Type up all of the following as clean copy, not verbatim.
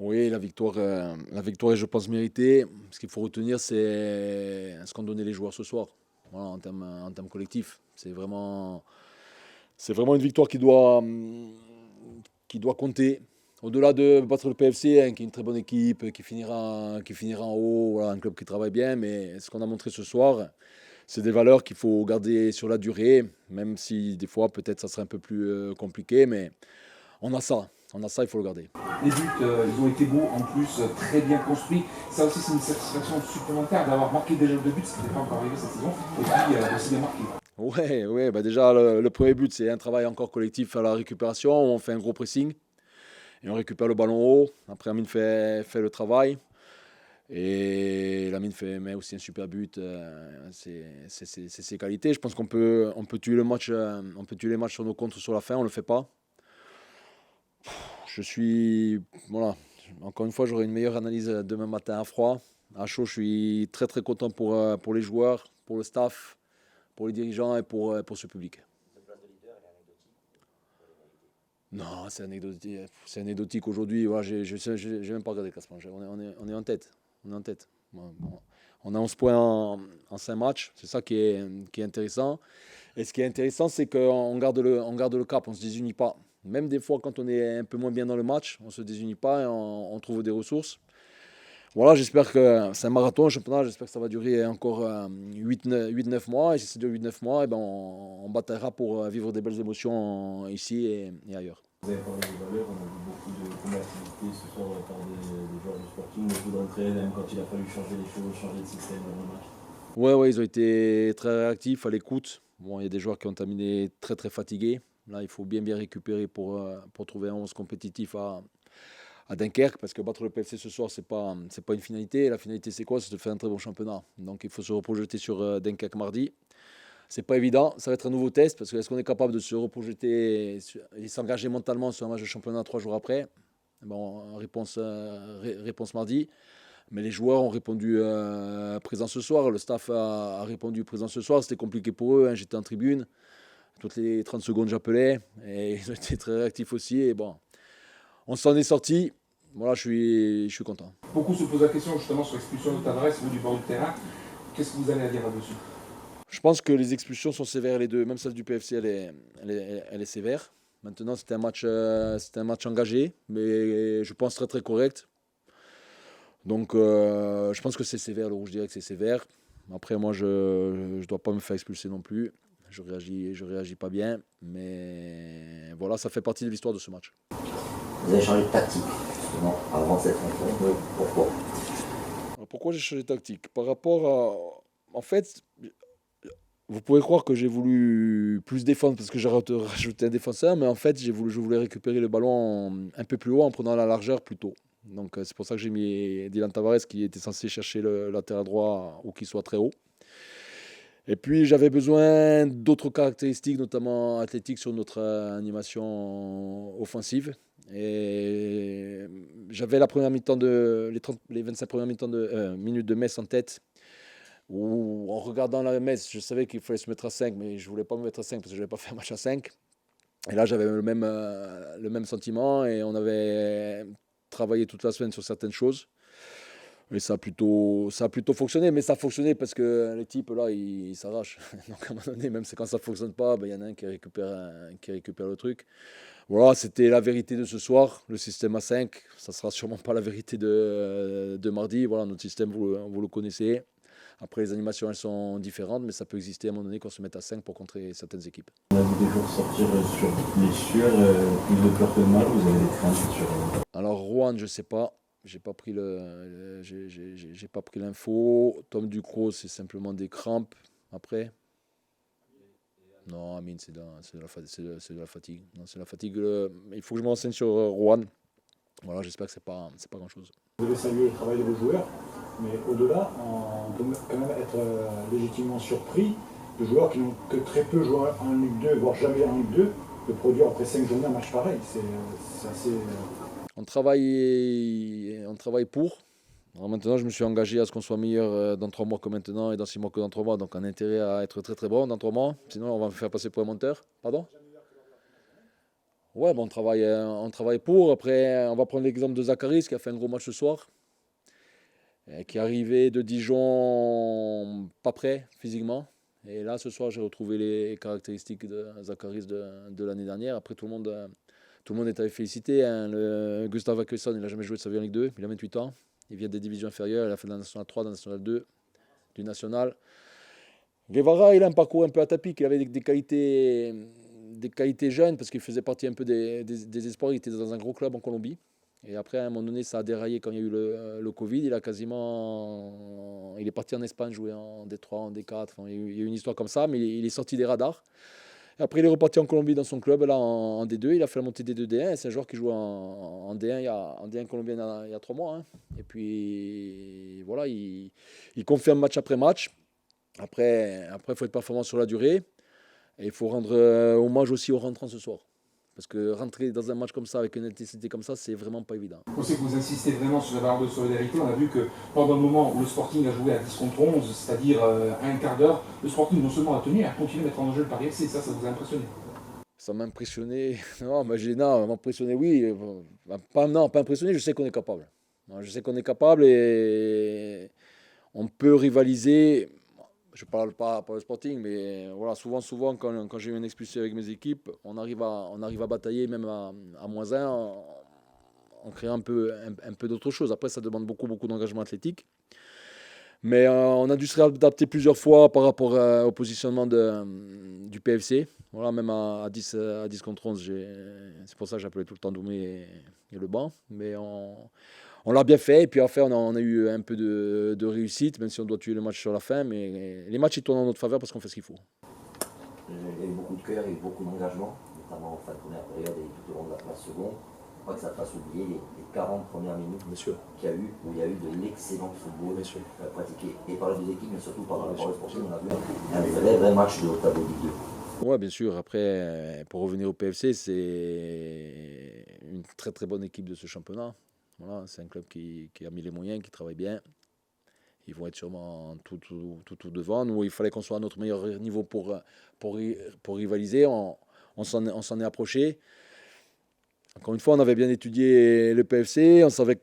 Oui, la victoire est, je pense, méritée. Ce qu'il faut retenir, c'est ce qu'ont donné les joueurs ce soir, voilà, en termes collectifs. C'est vraiment une victoire qui doit compter. Au-delà de battre le PFC, hein, qui est une très bonne équipe, qui finira en haut, voilà, un club qui travaille bien, mais ce qu'on a montré ce soir, c'est des valeurs qu'il faut garder sur la durée, même si des fois peut-être ça serait un peu plus compliqué, mais on a ça. On a ça, il faut le garder. Les buts, ils ont été beaux, en plus, très bien construits. Ça aussi, c'est une satisfaction supplémentaire d'avoir marqué déjà deux buts, ce qui n'était pas encore arrivé cette saison, et puis aussi bien marqué. Ouais, ouais, bah déjà le premier but, c'est un travail encore collectif à la récupération. On fait un gros pressing et on récupère le ballon haut. Après, Amine fait le travail et Lamine met aussi un super but. C'est ses qualités. Je pense qu'on peut tuer le match, on peut tuer les matchs sur nos contres sur la fin. On le fait pas. Je suis, voilà. Encore une fois, j'aurai une meilleure analyse demain matin à froid. À chaud, je suis très très content pour les joueurs, pour le staff, pour les dirigeants et pour ce public. Non, c'est anecdotique aujourd'hui. Voilà, j'ai même pas regardé le classement. On est en tête. On est en tête. Bon. On a 11 points en 5 matchs. C'est ça qui est intéressant. Et ce qui est intéressant, c'est qu'on garde le cap. On ne se désunit pas. Même des fois, quand on est un peu moins bien dans le match, on ne se désunit pas et on trouve des ressources. Voilà, j'espère que c'est un marathon, un championnat. J'espère que ça va durer encore 8-9 mois. Et si ça dure 8-9 mois, eh ben on bataillera pour vivre des belles émotions ici et ailleurs. Vous avez parlé des valeurs, on a vu beaucoup de combativité ce soir de la part des joueurs du Sporting, beaucoup d'entraide, même quand il a fallu changer les choses, changer de système dans le match. Ouais, ouais, ils ont été très réactifs à l'écoute. Bon, il y a des joueurs qui ont terminé très très fatigués. Là, il faut bien bien récupérer pour trouver un 11 compétitif à Dunkerque, parce que battre le PFC ce soir, c'est pas une finalité. La finalité, c'est quoi? C'est de faire un très bon championnat. Donc, il faut se reprojeter sur Dunkerque mardi. C'est pas évident, ça va être un nouveau test, parce que est-ce qu'on est capable de se reprojeter et s'engager mentalement sur un match de championnat 3 jours après? Bon, réponse mardi. Mais les joueurs ont répondu présent ce soir. Le staff a répondu présent ce soir. C'était compliqué pour eux, hein. J'étais en tribune. Toutes les 30 secondes, j'appelais. Et ils ont été très réactifs aussi. Et bon, on s'en est sorti. Voilà, je suis content. Beaucoup se posent la question justement sur l'expulsion de Tavares ou du bord du terrain. Qu'est-ce que vous allez à dire là-dessus? Je pense que les expulsions sont sévères, les deux. Même celle du PFC, elle est sévère. Maintenant, c'était un match engagé, mais je pense très très correct. Donc, je pense que c'est sévère. Le rouge direct, c'est sévère. Après, moi, je ne dois pas me faire expulser non plus. Je réagis pas bien. Mais voilà, ça fait partie de l'histoire de ce match. Vous avez changé de tactique, justement, avant cette rencontre. Pourquoi? Alors, pourquoi j'ai changé de tactique? Par rapport à. En fait, vous pouvez croire que j'ai voulu plus défendre parce que j'ai rajouté un défenseur, mais en fait, je voulais récupérer le ballon un peu plus haut en prenant la largeur plus tôt. Donc, c'est pour ça que j'ai mis Dylan Tavares qui était censé chercher le latéral droit ou qu'il soit très haut. Et puis j'avais besoin d'autres caractéristiques, notamment athlétiques, sur notre animation offensive. Et j'avais la première mi-temps les 25 premières minutes de Metz en tête, où en regardant la Metz, je savais qu'il fallait se mettre à 5, mais je ne voulais pas me mettre à 5 parce que je n'avais pas fait un match à 5. Et là, j'avais le même sentiment et on avait travaillé toute la semaine sur certaines choses. Et ça a plutôt fonctionné, mais ça a fonctionné parce que les types là, ils s'arrachent. Donc à un moment donné, même quand ça ne fonctionne pas, ben, il y en a un qui récupère le truc. Voilà, c'était la vérité de ce soir, le système à 5. Ça ne sera sûrement pas la vérité de mardi. Voilà, notre système, vous le connaissez. Après, les animations, elles sont différentes, mais ça peut exister à un moment donné qu'on se mette à 5 pour contrer certaines équipes. On a vu des joueurs sortir sur blessure, plus de peur que de mal, vous avez des craintes sur. Alors, Rouen, je ne sais pas. J'ai pas pris l'info. Tom Ducrot, c'est simplement des crampes. Après, non, Amine, c'est de la fatigue. Non, c'est de la fatigue. Il faut que je me renseigne sur Rouen. Voilà, j'espère que c'est pas grand-chose. Vous devez saluer le travail de vos joueurs, mais au-delà, on peut quand même être légitimement surpris de joueurs qui n'ont que très peu joué en Ligue 2, voire jamais en Ligue 2, de produire après 5 journées un match pareil. C'est assez. On travaille pour. Alors maintenant, je me suis engagé à ce qu'on soit meilleur dans 3 mois que maintenant et dans 6 mois que dans 3 mois. Donc, on a intérêt à être très très bon dans 3 mois. Sinon, on va me faire passer pour un menteur. Pardon? Ouais, bon, on travaille pour. Après, on va prendre l'exemple de Zakaris qui a fait un gros match ce soir, qui est arrivé de Dijon pas prêt physiquement. Et là, ce soir, j'ai retrouvé les caractéristiques de Zakaris de l'année dernière. Après, tout le monde est à féliciter, hein. Gustav Akesson, il n'a jamais joué de sa vie en Ligue 2, il a 28 ans. Il vient des divisions inférieures, il a fait de la Nationale 3, de la Nationale 2, du National. Guevara, il a un parcours un peu atypique. Il avait des qualités jeunes parce qu'il faisait partie un peu des espoirs. Il était dans un gros club en Colombie. Et après, à un moment donné, ça a déraillé quand il y a eu le Covid. Il est parti en Espagne jouer en D3, en D4. Enfin, il y a eu une histoire comme ça, mais il est sorti des radars. Et après, il est reparti en Colombie dans son club, là en D2. Il a fait la montée des 2 D1. Et c'est un joueur qui joue en D1, en D1 colombien il y a 3 mois, hein. Et puis, voilà, il confirme match après match. Après, il faut être performant sur la durée. Et il faut rendre hommage aussi aux rentrants ce soir. Parce que rentrer dans un match comme ça, avec une intensité comme ça, c'est vraiment pas évident. On sait que vous insistez vraiment sur la valeur de solidarité. On a vu que pendant le moment où le Sporting a joué à 10 contre 11, c'est-à-dire un quart d'heure, le Sporting non seulement a tenu, a continué à mettre en jeu le Paris FC. Ça vous a impressionné? Ça m'a impressionné. Non, m'a impressionné, oui. Non, pas impressionné, je sais qu'on est capable. Je sais qu'on est capable et on peut rivaliser. Je ne parle pas pour le Sporting, mais voilà, souvent quand j'ai eu une expulsion avec mes équipes, on arrive à batailler même à -1 en créant un peu d'autre chose. Après, ça demande beaucoup d'engagement athlétique. Mais on a dû se réadapter plusieurs fois par rapport au positionnement du PFC. Voilà, même à 10 contre 11, c'est pour ça que j'appelais tout le temps Doumé et le banc. Mais on l'a bien fait. Et puis après, on a eu un peu de réussite, même si on doit tuer le match sur la fin. Mais les matchs, ils tournent en notre faveur parce qu'on fait ce qu'il faut. Il y a eu beaucoup de cœur, il y a eu beaucoup d'engagement, notamment en fin de première période et tout au long de la phase seconde. Il ne faut pas que ça te fasse oublier les 40 premières minutes qu'il y a eu, où il y a eu de l'excellent football pratiqué. Et par les deux équipes, mais surtout par le Sporting, on a vu un vrai match de haut tableau Ligue 2. Ouais, bien sûr. Après, pour revenir au PFC, c'est une très bonne équipe de ce championnat. Voilà, c'est un club qui a mis les moyens, qui travaille bien. Ils vont être sûrement tout devant. Nous, il fallait qu'on soit à notre meilleur niveau pour rivaliser. On s'en est approché. Encore une fois, on avait bien étudié le PFC. On savait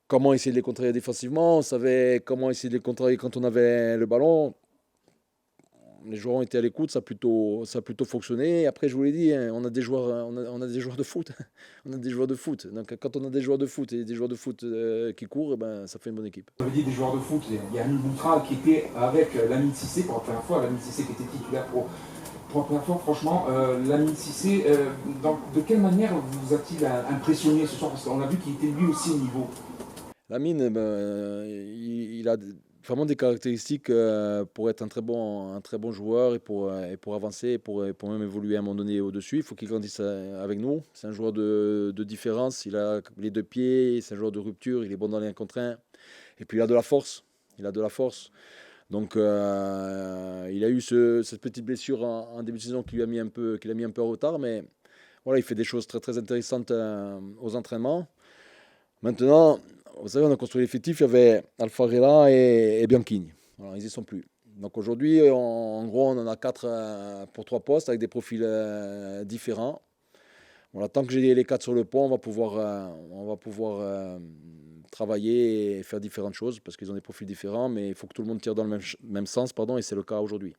comment essayer de les contrer défensivement. On savait comment essayer de les contrer quand on avait le ballon. Les joueurs ont été à l'écoute, ça a plutôt fonctionné. Après, je vous l'ai dit, hein, on a des joueurs de foot. On a des joueurs de foot. Donc, quand on a des joueurs de foot et des joueurs de foot qui courent, ben, ça fait une bonne équipe. Vous avez dit des joueurs de foot. Il y a Amine Boutral qui était avec Lamine Cissé pour la première fois. Lamine Cissé qui était titulaire pour la première fois. Franchement, Lamine Cissé, de quelle manière vous a-t-il impressionné ce soir? Parce qu'on a vu qu'il était lui aussi au niveau. Lamine, il a vraiment des caractéristiques pour être un très bon joueur et pour avancer, pour même évoluer à un moment donné au-dessus. Il faut qu'il grandisse avec nous. C'est un joueur de différence. Il a les 2 pieds, c'est un joueur de rupture. Il est bon dans les 1 contre 1. Et puis il a de la force. Donc il a eu cette petite blessure en début de saison qui l'a mis un peu en retard. Mais voilà, il fait des choses très intéressantes aux entraînements. Maintenant, vous savez, on a construit l'effectif, il y avait Alfarella et Bianchini. Voilà, ils n'y sont plus. Donc aujourd'hui, en gros, on en a 4 pour 3 postes avec des profils différents. Voilà, tant que j'ai les 4 sur le pont, on va pouvoir travailler et faire différentes choses parce qu'ils ont des profils différents, mais il faut que tout le monde tire dans le même sens, et c'est le cas aujourd'hui.